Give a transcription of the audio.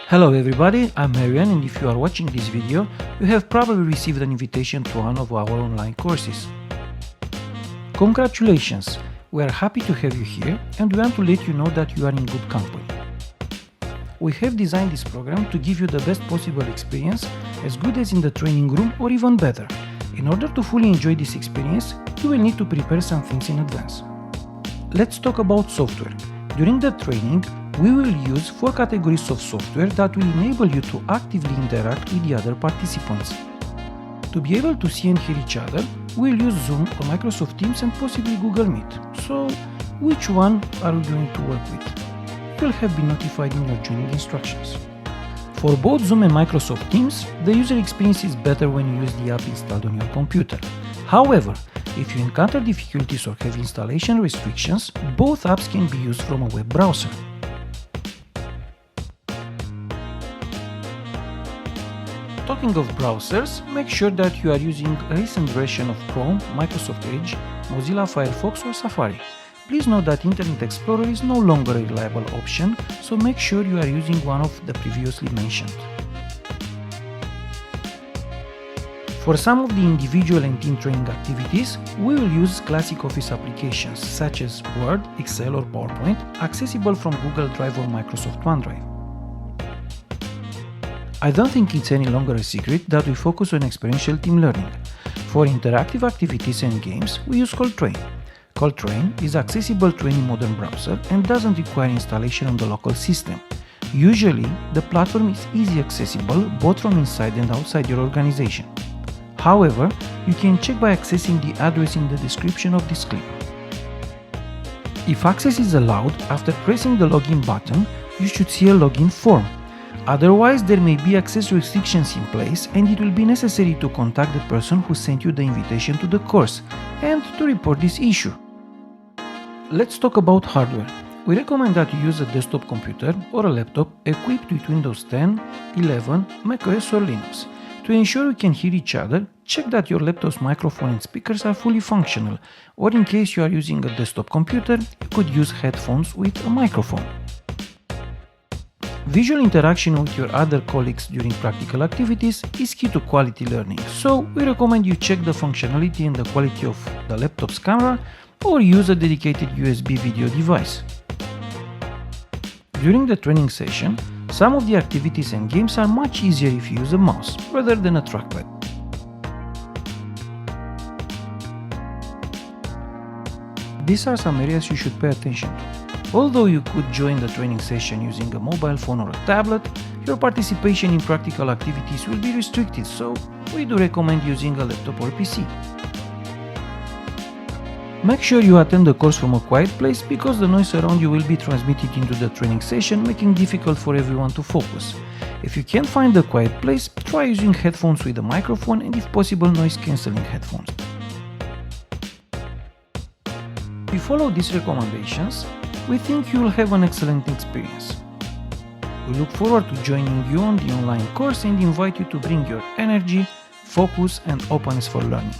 Hello everybody, I'm Marian, and if you are watching this video, you have probably received an invitation to one of our online courses. Congratulations! We are happy to have you here and we want to let you know that you are in good company. We have designed this program to give you the best possible experience, as good as in the training room or even better. In order to fully enjoy this experience, you will need to prepare some things in advance. Let's talk about software. During the training, we will use 4 categories of software that will enable you to actively interact with the other participants. To be able to see and hear each other, we will use Zoom or Microsoft Teams and possibly Google Meet. So, which one are we going to work with? You will have been notified in your joining instructions. For both Zoom and Microsoft Teams, the user experience is better when you use the app installed on your computer. However, if you encounter difficulties or have installation restrictions, both apps can be used from a web browser. Talking of browsers, make sure that you are using a recent version of Chrome, Microsoft Edge, Mozilla Firefox or Safari. Please note that Internet Explorer is no longer a reliable option, so make sure you are using one of the previously mentioned. For some of the individual and team training activities, we will use classic Office applications such as Word, Excel or PowerPoint, accessible from Google Drive or Microsoft OneDrive. I don't think it's any longer a secret that we focus on experiential team learning. For interactive activities and games, we use Coltrane. Coltrane is accessible to any modern browser and doesn't require installation on the local system. Usually, the platform is easily accessible both from inside and outside your organization. However, you can check by accessing the address in the description of this clip. If access is allowed, after pressing the login button, you should see a login form. Otherwise, there may be access restrictions in place and it will be necessary to contact the person who sent you the invitation to the course and to report this issue. Let's talk about hardware. We recommend that you use a desktop computer or a laptop equipped with Windows 10, 11, macOS or Linux. To ensure we can hear each other, check that your laptop's microphone and speakers are fully functional, or in case you are using a desktop computer, you could use headphones with a microphone. Visual interaction with your other colleagues during practical activities is key to quality learning, so we recommend you check the functionality and the quality of the laptop's camera or use a dedicated USB video device. During the training session, some of the activities and games are much easier if you use a mouse rather than a trackpad. These are some areas you should pay attention to. Although you could join the training session using a mobile phone or a tablet, your participation in practical activities will be restricted, so we do recommend using a laptop or PC. Make sure you attend the course from a quiet place because the noise around you will be transmitted into the training session, making it difficult for everyone to focus. If you can't find a quiet place, try using headphones with a microphone and if possible noise-cancelling headphones. If you follow these recommendations, we think you will have an excellent experience. We look forward to joining you on the online course and invite you to bring your energy, focus and openness for learning.